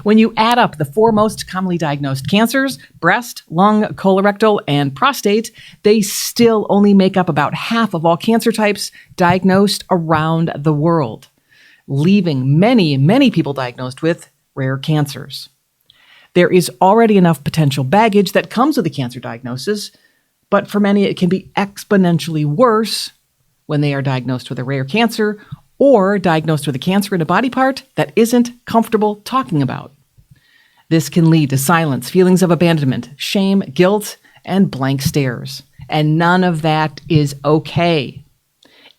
When you add up the four most commonly diagnosed cancers, breast, lung, colorectal, and prostate, they still only make up about half of all cancer types diagnosed around the world, leaving many, many people diagnosed with rare cancers. There is already enough potential baggage that comes with a cancer diagnosis, but for many it can be exponentially worse when they are diagnosed with a rare cancer or diagnosed with a cancer in a body part that isn't comfortable talking about. This can lead to silence, feelings of abandonment, shame, guilt, and blank stares. And none of that is okay.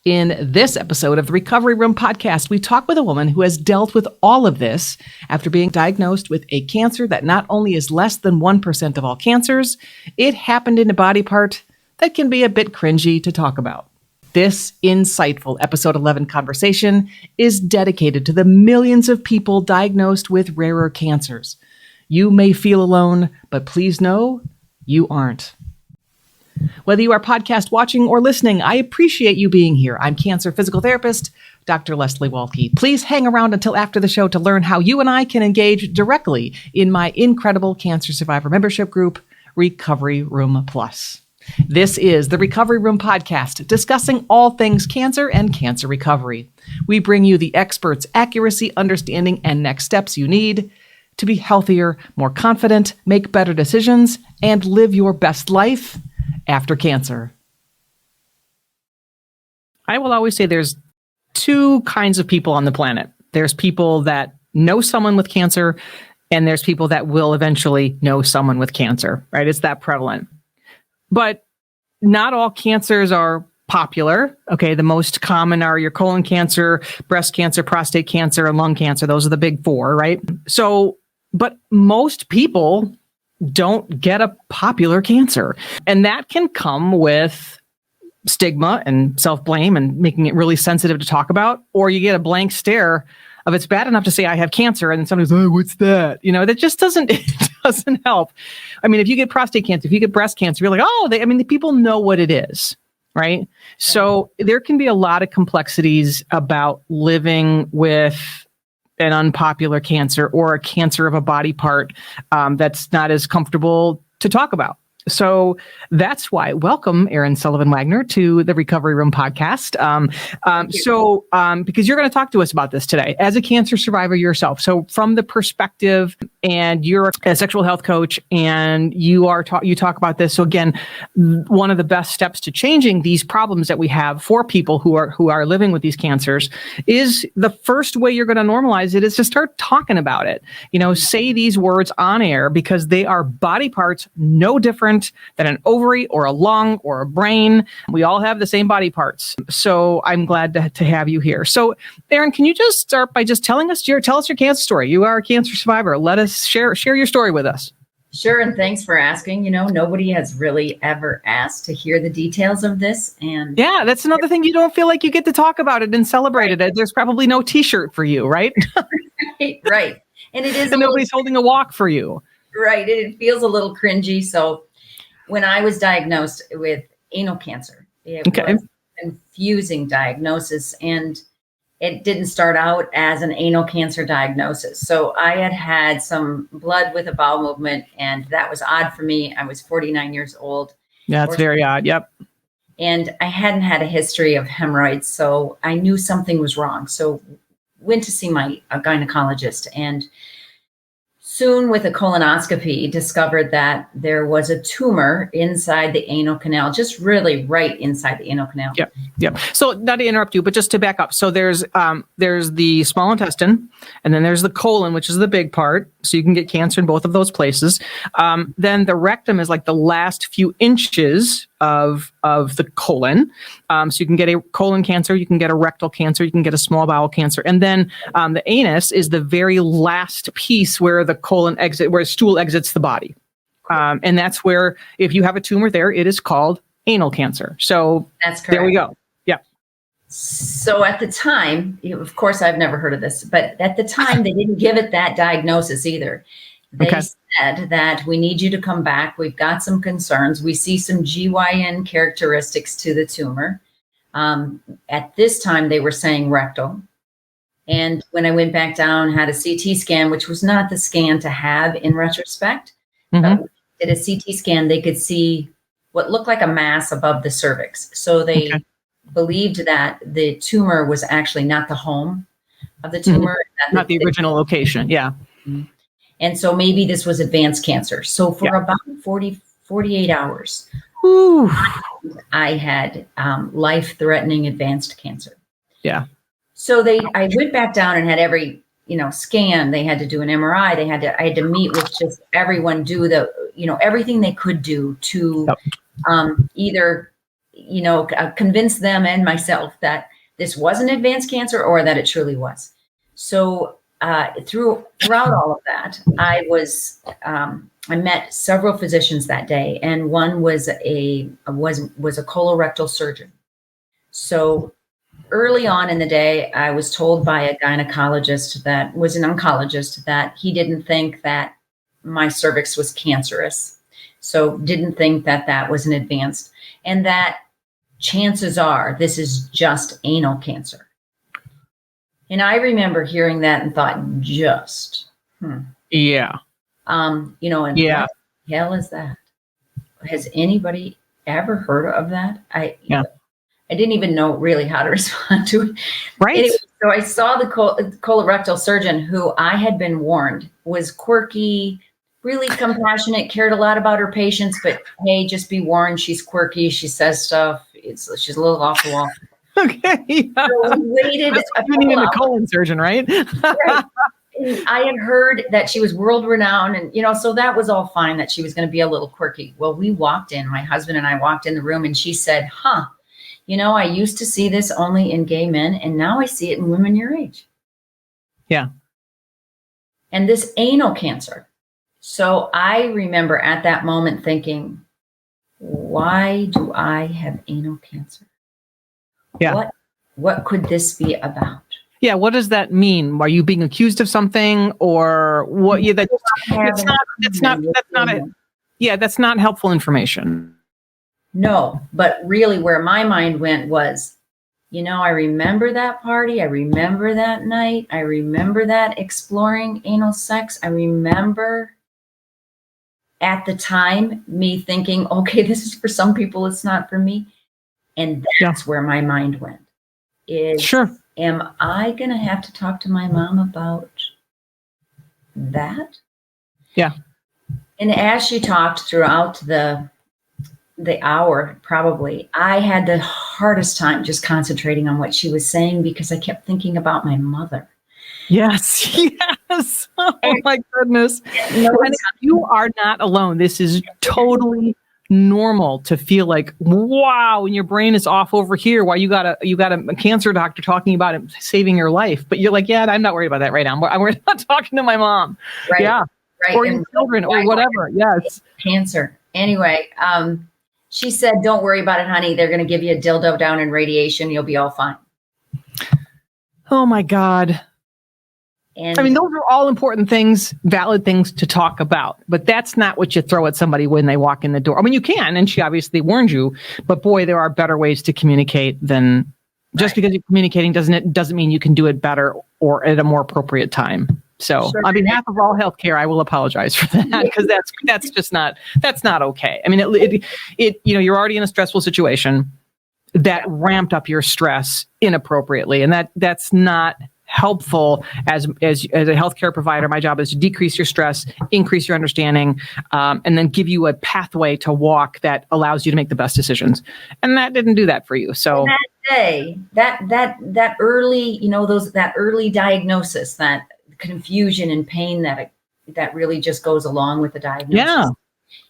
In this episode of the Recovery Room podcast, we talk with a woman who has dealt with all of this after being diagnosed with a cancer that not only is less than 1% of all cancers, it happened in a body part that can be a bit cringy to talk about. This insightful episode 11 conversation is dedicated to the millions of people diagnosed with rarer cancers. You may feel alone, but please know you aren't. Whether you are podcast watching or listening, I appreciate you being here. I'm cancer physical therapist, Dr. Leslie Walke. Please hang around until after the show to learn how you and I can engage directly in my incredible cancer survivor membership group, Recovery Room Plus. This is the Recovery Room podcast, discussing all things cancer and cancer recovery. We bring you the experts' accuracy, understanding, and next steps you need to be healthier, more confident, make better decisions, and live your best life after cancer. I will always say there's two kinds of people on the planet. There's people that know someone with cancer, and there's people that will eventually know someone with cancer, right? It's that prevalent. But not all cancers are popular. Okay, the most common are your colon cancer, breast cancer, prostate cancer, and lung cancer. Those are the big four, right? So, but most people don't get a popular cancer. And that can come with stigma and self-blame and making it really sensitive to talk about, or you get a blank stare of it's bad enough to say I have cancer and then somebody's, oh, what's that? You know, that just doesn't, it doesn't help. I mean, if you get prostate cancer, if you get breast cancer, you're like, oh, the people know what it is, right? So there can be a lot of complexities about living with an unpopular cancer or a cancer of a body part that's not as comfortable to talk about. So that's why, welcome, Erin Sullivan-Wagner, to the Recovery Room podcast. Because you're going to talk to us about this today as a cancer survivor yourself. So from the perspective, and you're a sexual health coach, and you talk about this. So again, one of the best steps to changing these problems that we have for people who are living with these cancers is the first way you're going to normalize it is to start talking about it. You know, say these words on air because they are body parts no different than an ovary or a lung or a brain. We all have the same body parts. So I'm glad to have you here. So Erin, can you just start by just tell us your cancer story? You are a cancer survivor. Let us share your story with us. Sure. And thanks for asking. You know, nobody has really ever asked to hear the details of this. And yeah, that's another thing. You don't feel like you get to talk about it and celebrate it. There's probably no t-shirt for you, right? Right. And it is. And nobody's holding a walk for you. Right. It feels a little cringy. So when I was diagnosed with anal cancer, it was a confusing diagnosis, and it didn't start out as an anal cancer diagnosis. So I had some blood with a bowel movement, and that was odd for me. I was 49 years old. Yeah, it's very odd. Yep. And I hadn't had a history of hemorrhoids, so I knew something was wrong. So went to see a gynecologist, and soon with a colonoscopy discovered that there was a tumor inside the anal canal, just really right inside the anal canal. Yep. So not to interrupt you, but just to back up. So there's the small intestine, and then there's the colon, which is the big part. So you can get cancer in both of those places. Then the rectum is like the last few inches of the colon. So you can get a colon cancer, you can get a rectal cancer, you can get a small bowel cancer. And then the anus is the very last piece where the where stool exits the body. And that's where, if you have a tumor there, it is called anal cancer. So that's correct. There we go. Yeah. So at the time, of course, I've never heard of this, but at the time they didn't give it that diagnosis either. They said that we need you to come back. We've got some concerns. We see some GYN characteristics to the tumor. At this time, they were saying rectal. And when I went back down, had a CT scan, which was not the scan to have in retrospect, but when I did a CT scan, they could see what looked like a mass above the cervix. So they believed that the tumor was actually not the home of the tumor. Not the original location. Yeah. And so maybe this was advanced cancer. So for about 48 hours, I had life-threatening advanced cancer. Yeah. So I went back down and had every, scan. They had to do an MRI. I had to meet with just everyone, do everything they could do to either, convince them and myself that this wasn't advanced cancer or that it truly was. So throughout all of that, I met several physicians that day, and one was a colorectal surgeon. So early on in the day, I was told by a gynecologist that was an oncologist that he didn't think that my cervix was cancerous. So didn't think that was an advanced, and that chances are this is just anal cancer. And I remember hearing that and thought, yeah. And what the hell is that? Has anybody ever heard of that? I didn't even know really how to respond to it. Right. Anyway, so I saw the colorectal surgeon, who I had been warned was quirky, really compassionate, cared a lot about her patients, but hey, just be warned, she's quirky. She says stuff. She's a little off the wall. Okay. Yeah. So we waited. You need a colon surgeon, right? Right. I had heard that she was world renowned, and so that was all fine, that she was going to be a little quirky. Well, we walked in, my husband and I walked in the room, and she said, I used to see this only in gay men, and now I see it in women your age. Yeah. And this anal cancer. So I remember at that moment thinking, why do I have anal cancer? Yeah. What could this be about? Yeah, what does that mean? Are you being accused of something, or what? Yeah, that's not helpful information. No, but really where my mind went was, I remember that party. I remember that night. I remember that exploring anal sex. I remember at the time me thinking, okay, this is for some people, it's not for me. And that's where my mind went. Am I going to have to talk to my mom about that? Yeah. And as she talked throughout the hour, probably, I had the hardest time just concentrating on what she was saying, because I kept thinking about my mother. Yes. Yes. Oh my goodness. And you are not alone. This is totally normal to feel like, wow, and your brain is off over here. Why you got a cancer doctor talking about it saving your life, but you're like, I'm not worried about that right now. We're not talking to my mom. Right. Yeah. Right. Or your children or whatever. Yes. Cancer. Anyway, she said, don't worry about it, honey. They're going to give you a dildo down in radiation. You'll be all fine. Oh my God. And I mean, those are all important things, valid things to talk about, but that's not what you throw at somebody when they walk in the door. I mean, you can, and she obviously warned you, but boy, there are better ways to communicate than just because you're communicating doesn't mean you can do it better or at a more appropriate time. So on behalf of all healthcare, I will apologize for that, because that's not okay. I mean, you're already in a stressful situation that ramped up your stress inappropriately, and that's not helpful as a healthcare provider. My job is to decrease your stress, increase your understanding, and then give you a pathway to walk that allows you to make the best decisions. And that didn't do that for you. So that day, that early, that early diagnosis, that confusion and pain that really just goes along with the diagnosis. Yeah.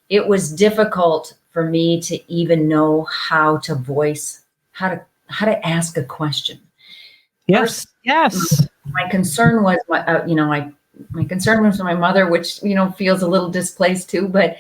It was difficult for me to even know how to voice, how to ask a question. Yes. Yes. My concern was my concern was my mother, which feels a little displaced too. But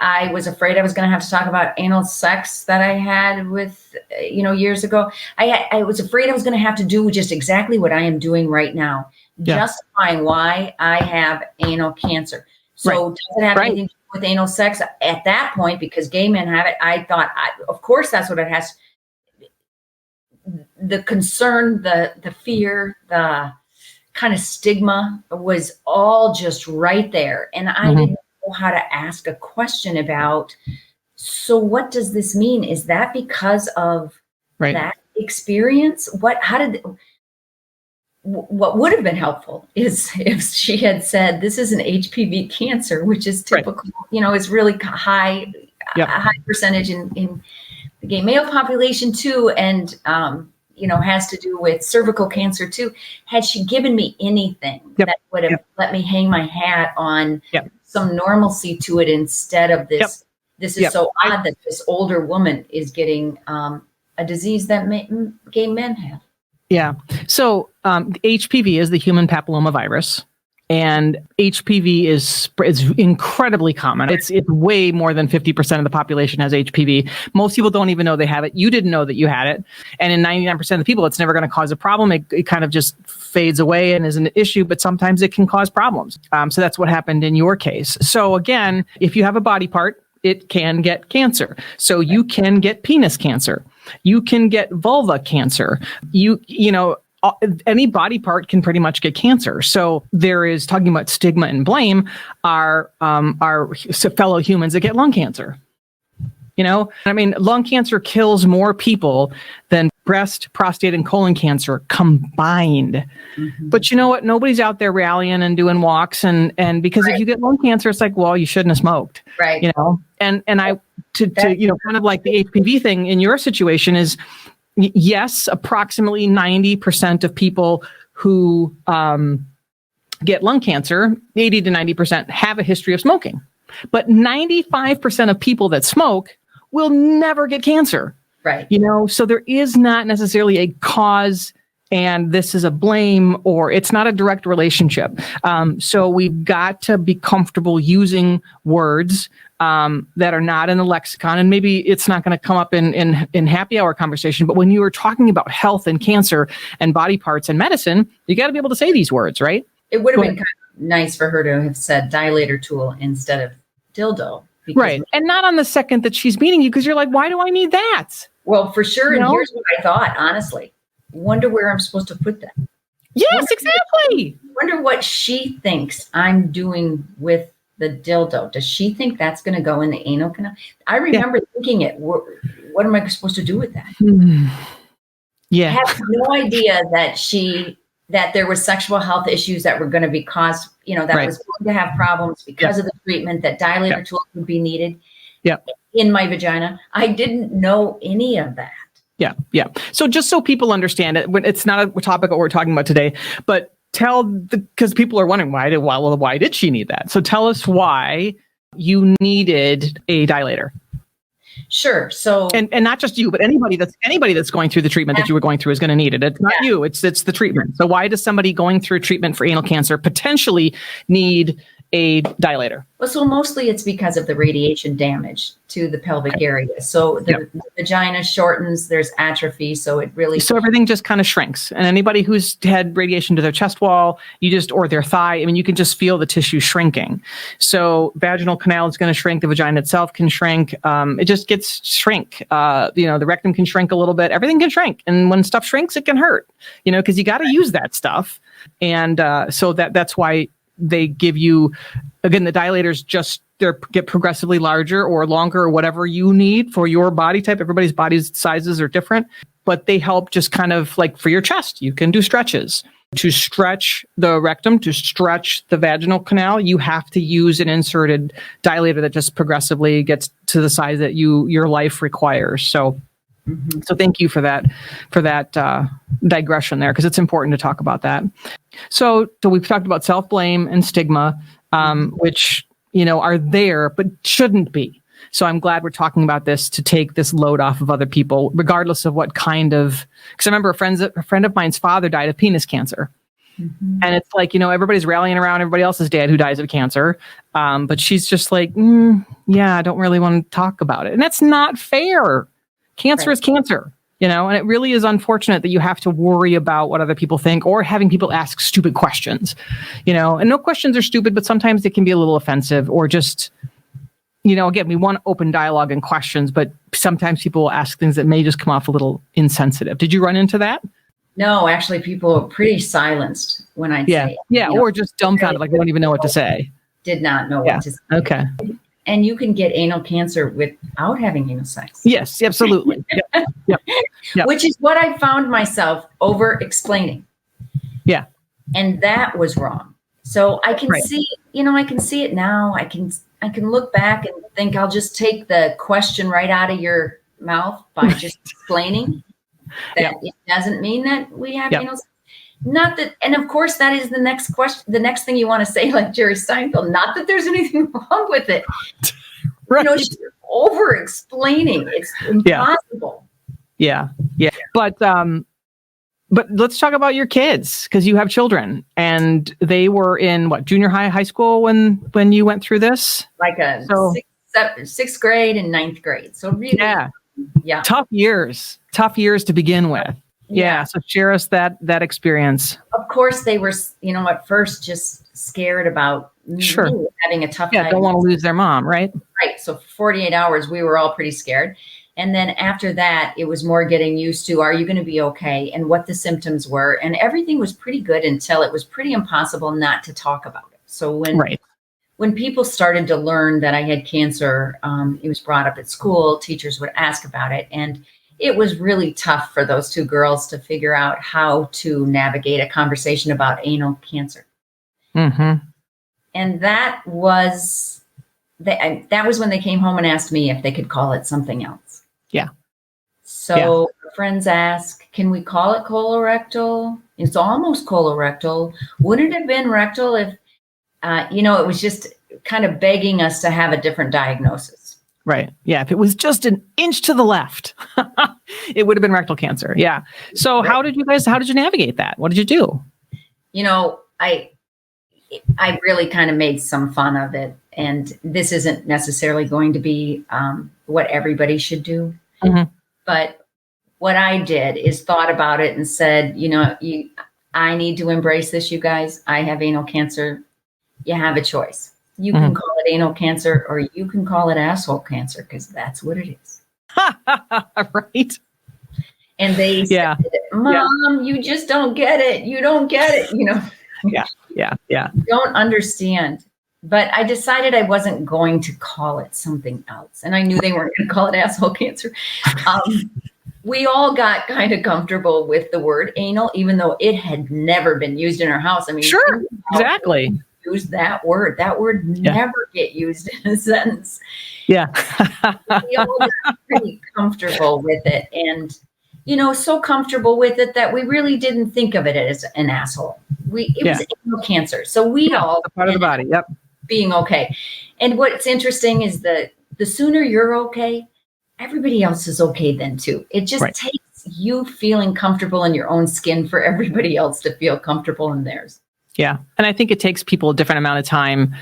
I was afraid I was going to have to talk about anal sex that I had with years ago. I was afraid I was going to have to do just exactly what I am doing right now, justifying why I have anal cancer. So does it have anything to do with anal sex at that point? Because gay men have it. I thought, of course, that's what it has. the concern, the fear, the kind of stigma was all just right there. And I didn't know how to ask a question about, so what does this mean? Is that because of that experience? What would have been helpful is if she had said, this is an HPV cancer, which is typical, is really high, a high percentage in the gay male population too. And, has to do with cervical cancer too. Had she given me anything that would have let me hang my hat on some normalcy to it instead of this, this is so odd that this older woman is getting a disease that gay men have. Yeah. So HPV is the human papillomavirus, and HPV is incredibly common. It's way more than 50% of the population has HPV. Most people don't even know they have it. You didn't know that you had it. And in 99% of the people, it's never going to cause a problem. It kind of just fades away and isn't an issue, but sometimes it can cause problems. So that's what happened in your case. So again, if you have a body part, it can get cancer. So you can get penis cancer. You can get vulva cancer. Any body part can pretty much get cancer. So there is, talking about stigma and blame, our fellow humans that get lung cancer. Lung cancer kills more people than breast, prostate, and colon cancer combined. But you know what? Nobody's out there rallying and doing walks, and because if you get lung cancer, it's like, well, you shouldn't have smoked, right? And I kind of like the HPV thing in your situation is, yes, approximately 90% of people who get lung cancer, 80 to 90%, have a history of smoking. But 95% of people that smoke will never get cancer. Right. So there is not necessarily a cause and this is a blame, or it's not a direct relationship. So we've got to be comfortable using words that are not in the lexicon, and maybe it's not going to come up in happy hour conversation, but when you are talking about health and cancer and body parts and medicine, you got to be able to say these words, right? It would have been kind of nice for her to have said dilator tool instead of dildo. Right. And not on the second that she's meeting you, because you're like, why do I need that? Well, for sure. And here's what I thought, honestly. Wonder where I'm supposed to put that. Yes, exactly. Wonder what she thinks I'm doing with the dildo. Does she think that's going to go in the anal canal? I remember thinking it. What am I supposed to do with that? Yeah. I have no idea that there was sexual health issues that were going to be caused, that was going to have problems because of the treatment, that dilator tools would be needed in my vagina. I didn't know any of that. Yeah. So just so people understand it, it's not a topic that we're talking about today, but because people are wondering why did she need that? So tell us why you needed a dilator. Sure. So and not just you, but anybody that's going through the treatment that you were going through is going to need it. It's not you, it's the treatment. So why does somebody going through treatment for anal cancer potentially need a dilator? Well, so mostly it's because of the radiation damage to the pelvic area. So the vagina shortens, there's atrophy. So everything just kind of shrinks. And anybody who's had radiation to their chest wall, or their thigh, you can just feel the tissue shrinking. So vaginal canal is going to shrink. The vagina itself can shrink. It just gets shrink. The rectum can shrink a little bit. Everything can shrink. And when stuff shrinks, it can hurt, because you got to use that stuff. And so that's why they give you, again, the dilators get progressively larger or longer or whatever you need for your body type. Everybody's body sizes are different, but they help just kind of like for your chest. You can do stretches. To stretch the rectum, to stretch the vaginal canal, you have to use an inserted dilator that just progressively gets to the size that your life requires. So thank you for that digression there, because it's important to talk about that. So we've talked about self-blame and stigma, which, are there, but shouldn't be. So I'm glad we're talking about this to take this load off of other people, regardless of what kind of, because I remember a friend of mine's father died of penis cancer. And it's like, everybody's rallying around everybody else's dad who dies of cancer. But she's just like, I don't really want to talk about it. And that's not fair. Cancer is cancer, and it really is unfortunate that you have to worry about what other people think or having people ask stupid questions, and no questions are stupid, but sometimes they can be a little offensive or just, again, we want open dialogue and questions, but sometimes people will ask things that may just come off a little insensitive. Did you run into that? No, actually, people are pretty silenced when I say it. Yeah, or just dumbfounded, like they don't even know what to say. Did not know what to say. Okay. And you can get anal cancer without having anal sex. Yes, absolutely. Yep. Which is what I found myself over explaining. Yeah. And that was wrong. So I can see, I can see it now. I can look back and think I'll just take the question right out of your mouth by just explaining that it doesn't mean that we have anal sex. Not that, and of course, that is the next question. The next thing you want to say, like Jerry Seinfeld, not that there's anything wrong with it. Right. She's over explaining. It's impossible. Yeah. But let's talk about your kids, because you have children, and they were in what, high school when you went through this? Like sixth grade and ninth grade. So really, tough years to begin with. Yeah. So share us that experience. Of course, they were, at first just scared about me having a tough time. Don't want to lose their mom, right? Right. So for 48 hours, we were all pretty scared. And then after that, it was more getting used to, are you going to be okay? And what the symptoms were. And everything was pretty good until it was pretty impossible not to talk about it. So when people started to learn that I had cancer, it was brought up at school, teachers would ask about it. And it was really tough for those two girls to figure out how to navigate a conversation about anal cancer. Mm-hmm. And that was when they came home and asked me if they could call it something else. Yeah. So friends ask, can we call it colorectal? It's almost colorectal. Would it have been rectal if, it was just kind of begging us to have a different diagnosis. Right. Yeah. If it was just an inch to the left, it would have been rectal cancer. Yeah. So how did you navigate that? What did you do? I really kind of made some fun of it. And this isn't necessarily going to be what everybody should do. Mm-hmm. But what I did is thought about it and said, I need to embrace this, you guys. I have anal cancer. You have a choice. You can call it anal cancer, or you can call it asshole cancer, because that's what it is. Right. And they said, Mom, you just don't get it. You don't get it. Yeah. Don't understand. But I decided I wasn't going to call it something else. And I knew they weren't going to call it asshole cancer. We all got kind of comfortable with the word anal, even though it had never been used in our house. I mean, sure, exactly. Use that word. That word never get used in a sentence. Yeah. We all got pretty comfortable with it. And, so comfortable with it that we really didn't think of it as an asshole. It was anal cancer. So we all a part of the body. Yep. Being okay. And what's interesting is the sooner you're okay, everybody else is okay then too. It just takes you feeling comfortable in your own skin for everybody else to feel comfortable in theirs. Yeah. And I think it takes people a different amount of time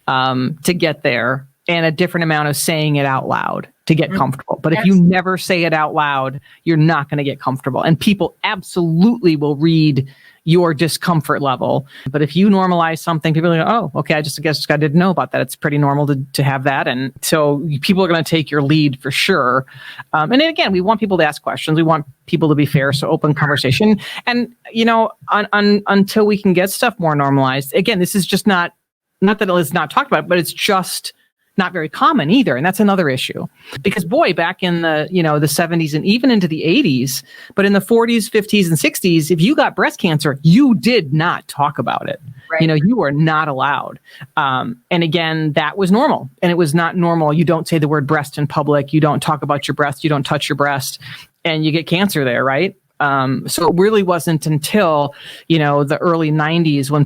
to get there, and a different amount of saying it out loud to get comfortable. But if you never say it out loud, you're not going to get comfortable. And people absolutely will read your discomfort level. But if you normalize something, people are like, oh, okay, I guess I didn't know about that. It's pretty normal to have that. And so people are going to take your lead for sure. And then again, we want people to ask questions. We want people to be fair. So open conversation. And, until we can get stuff more normalized, again, this is just not that it's not talked about, but it's just not very common either. And that's another issue, because back in the 70s and even into the 80s, but in the 40s, 50s and 60s, if you got breast cancer, you did not talk about it. Right. You were not allowed. And again, that was normal, and it was not normal. You don't say the word breast in public. You don't talk about your breast. You don't touch your breast, and you get cancer there. Right. So it really wasn't until, the early 90s when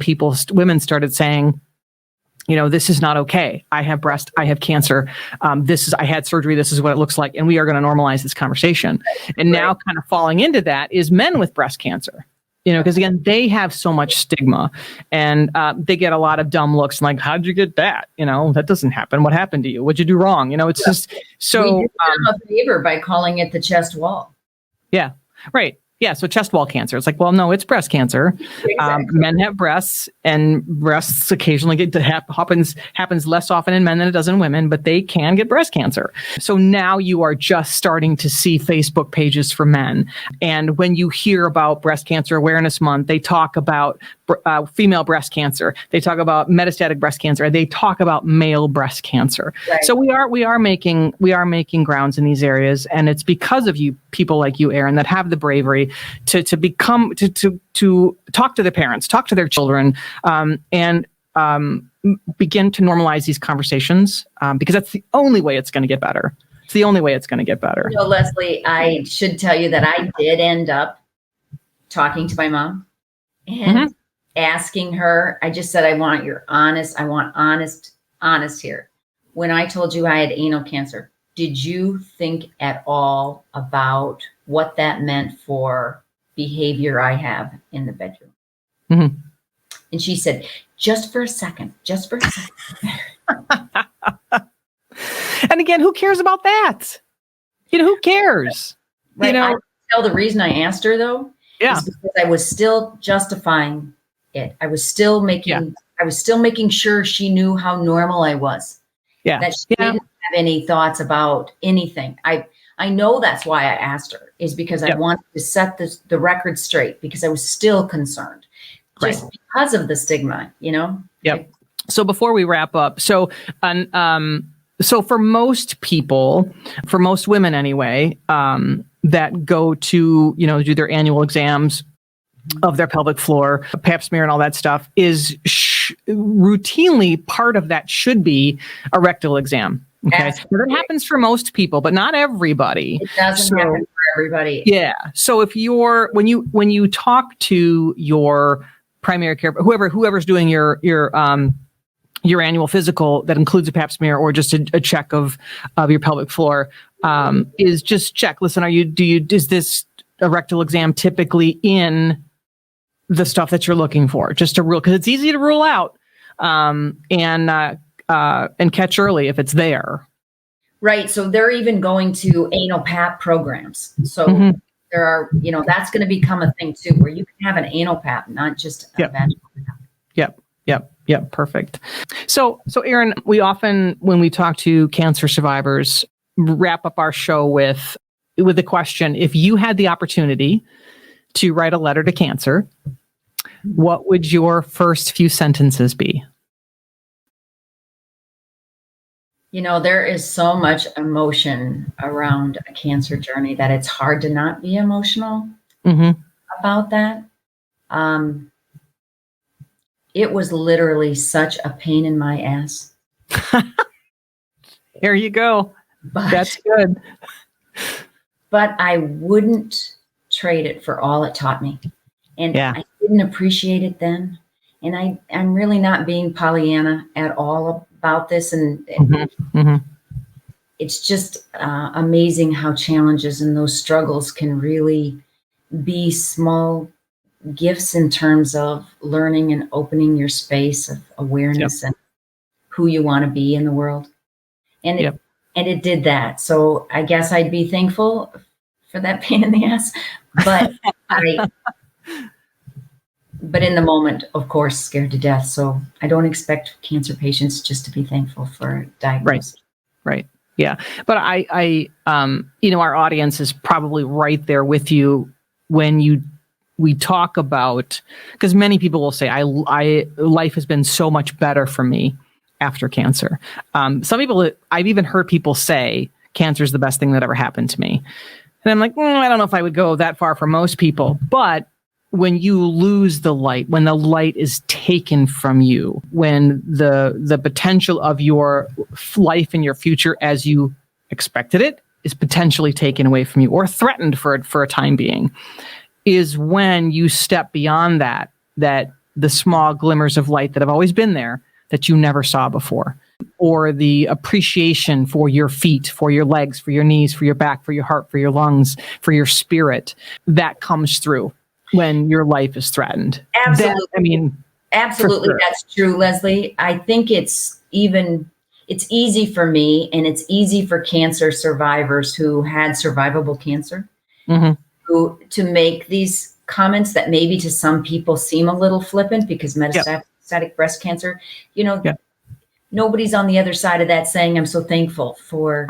women started saying, this is not okay. I have breast, I have cancer. I had surgery. This is what it looks like. And we are going to normalize this conversation. And now kind of falling into that is men with breast cancer, because again, they have so much stigma, and they get a lot of dumb looks like, how'd you get that? That doesn't happen. What happened to you? What'd you do wrong? It's just so. We did them a favor by calling it the chest wall. Yeah. Right. Yeah, so chest wall cancer. It's like, well, no, it's breast cancer. Exactly. Men have breasts, and breasts occasionally happens less often in men than it does in women, but they can get breast cancer. So now you are just starting to see Facebook pages for men. And when you hear about Breast Cancer Awareness Month, they talk about female breast cancer. They talk about metastatic breast cancer. They talk about male breast cancer. Right. So we are making grounds in these areas, and it's because of you, people like you, Erin, that have the bravery to talk to their parents, talk to their children, and begin to normalize these conversations, because that's the only way it's going to get better. It's the only way it's going to get better. Leslie, I should tell you that I did end up talking to my mom and asking her. I just said, I want honest here. When I told you I had anal cancer, did you think at all about what that meant for behavior I have in the bedroom? Mm-hmm. And she said, just for a second. And again, who cares about that? Who cares? Right. I tell the reason I asked her, though, is because I was still justifying it. I was still making sure she knew how normal I was. Yeah. That she didn't have any thoughts about anything. I know that's why I asked her, is because I wanted to set the record straight, because I was still concerned, just because of the stigma, Yep. So before we wrap up, so for most people, for most women anyway, that go to, do their annual exams of their pelvic floor, pap smear and all that stuff, is routinely part of that should be a rectal exam. Okay. So that happens for most people, but not everybody. It doesn't happen for everybody. Yeah. So if when you talk to your primary care, whoever's doing your annual physical that includes a pap smear or just a check of your pelvic floor, is just check. Listen, is this a rectal exam typically in the stuff that you're looking for? Just to rule, because it's easy to rule out, and catch early if it's there. Right. So they're even going to anal pap programs. So there are, that's going to become a thing too, where you can have an anal pap, not just a vaginal pap. Yep. Perfect. So Erin, we often, when we talk to cancer survivors, wrap up our show with the question: if you had the opportunity to write a letter to cancer, what would your first few sentences be? There is so much emotion around a cancer journey that it's hard to not be emotional about that. It was literally such a pain in my ass. Here you go. That's good. But I wouldn't trade it for all it taught me. And I didn't appreciate it then. And I'm really not being Pollyanna at all about this. And it's just amazing how challenges and those struggles can really be small gifts in terms of learning and opening your space of awareness and who you want to be in the world. And it did that. So I guess I'd be thankful for that pain in the ass. But but in the moment, of course, scared to death. So I don't expect cancer patients just to be thankful for diagnosis. Right. Yeah. But I our audience is probably right there with you when we talk about, because many people will say, life has been so much better for me after cancer. Some people, I've even heard people say, cancer is the best thing that ever happened to me. And I'm like, I don't know if I would go that far for most people. But when you lose the light, when the light is taken from you, when the potential of your life and your future as you expected it is potentially taken away from you or threatened for a time being, is when you step beyond that the small glimmers of light that have always been there that you never saw before, or the appreciation for your feet, for your legs, for your knees, for your back, for your heart, for your lungs, for your spirit, that comes through when your life is threatened. Absolutely. Absolutely. Sure. That's true, Leslie. I think it's easy for me, and it's easy for cancer survivors who had survivable cancer, to make these comments that maybe to some people seem a little flippant, because metastatic breast cancer, nobody's on the other side of that saying, I'm so thankful for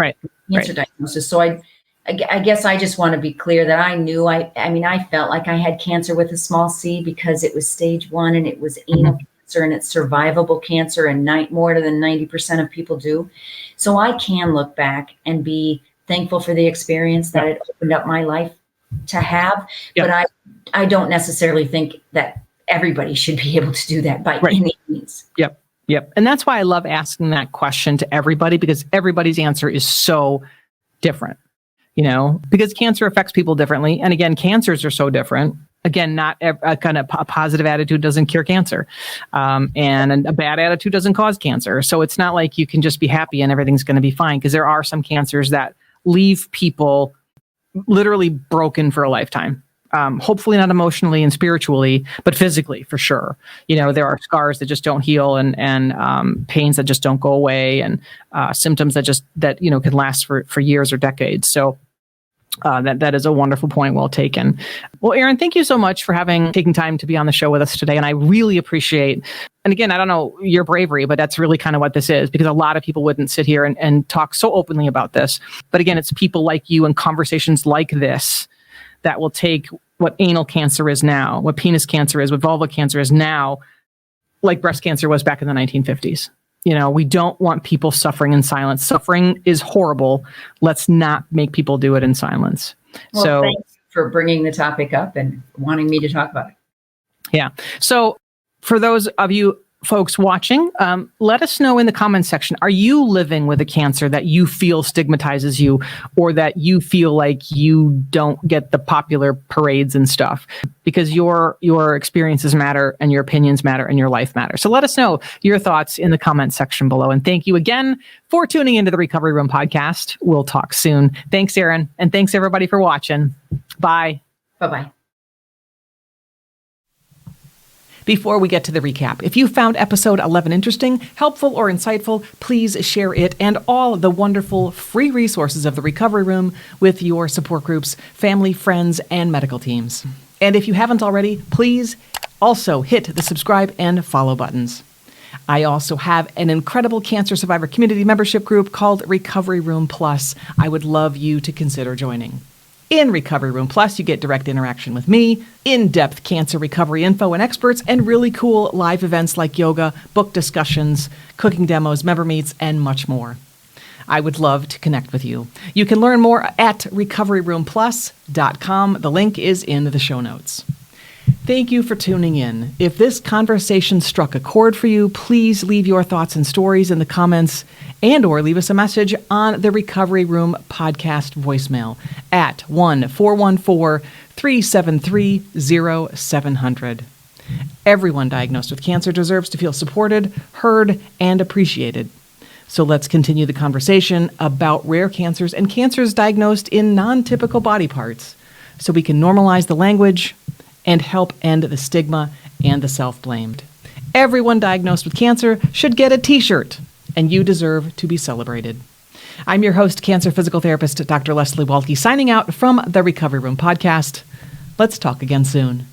cancer diagnosis. So I guess I just want to be clear that I knew, I felt like I had cancer with a small c because it was stage 1 and it was anal cancer, and it's survivable cancer, and more than 90% of people do. So I can look back and be thankful for the experience that it opened up my life to have. But I don't necessarily think that everybody should be able to do that by any means. Yep. And that's why I love asking that question to everybody, because everybody's answer is so different, because cancer affects people differently. And again, cancers are so different. Again, not a positive attitude doesn't cure cancer. And a bad attitude doesn't cause cancer. So it's not like you can just be happy and everything's going to be fine, because there are some cancers that leave people literally broken for a lifetime. Hopefully not emotionally and spiritually, but physically for sure. There are scars that just don't heal, and pains that just don't go away, and symptoms that can last for years or decades. So that is a wonderful point. Well taken. Well, Erin, thank you so much for taking time to be on the show with us today. And I really appreciate, and again, I don't know your bravery, but that's really kind of what this is, because a lot of people wouldn't sit here and talk so openly about this. But again, it's people like you and conversations like this that will take what anal cancer is now, what penis cancer is, what vulva cancer is now, like breast cancer was back in the 1950s. We don't want people suffering in silence. Suffering is horrible. Let's not make people do it in silence. Well, thanks for bringing the topic up and wanting me to talk about it. Yeah. So for those of you folks watching, let us know in the comments section, are you living with a cancer that you feel stigmatizes you, or that you feel like you don't get the popular parades and stuff? Because your experiences matter, and your opinions matter, and your life matters. So let us know your thoughts in the comments section below. And thank you again for tuning into the Recovery Room podcast. We'll talk soon. Thanks, Erin. And thanks everybody for watching. Bye. Bye-bye. Before we get to the recap, if you found episode 11 interesting, helpful, or insightful, please share it and all the wonderful free resources of the Recovery Room with your support groups, family, friends, and medical teams. And if you haven't already, please also hit the subscribe and follow buttons. I also have an incredible cancer survivor community membership group called Recovery Room Plus. I would love you to consider joining. In Recovery Room Plus, you get direct interaction with me, in-depth cancer recovery info and experts, and really cool live events like yoga, book discussions, cooking demos, member meets, and much more. I would love to connect with you. You can learn more at recoveryroompplus.com. The link is in the show notes. Thank you for tuning in. If this conversation struck a chord for you, please leave your thoughts and stories in the comments, and/or leave us a message on the Recovery Room podcast voicemail at 1-414-373-0700. Everyone diagnosed with cancer deserves to feel supported, heard, and appreciated. So let's continue the conversation about rare cancers and cancers diagnosed in non-typical body parts, so we can normalize the language and help end the stigma and the self-blamed. Everyone diagnosed with cancer should get a t-shirt, and you deserve to be celebrated. I'm your host, cancer physical therapist, Dr. Leslie Walke, signing out from the Recovery Room podcast. Let's talk again soon.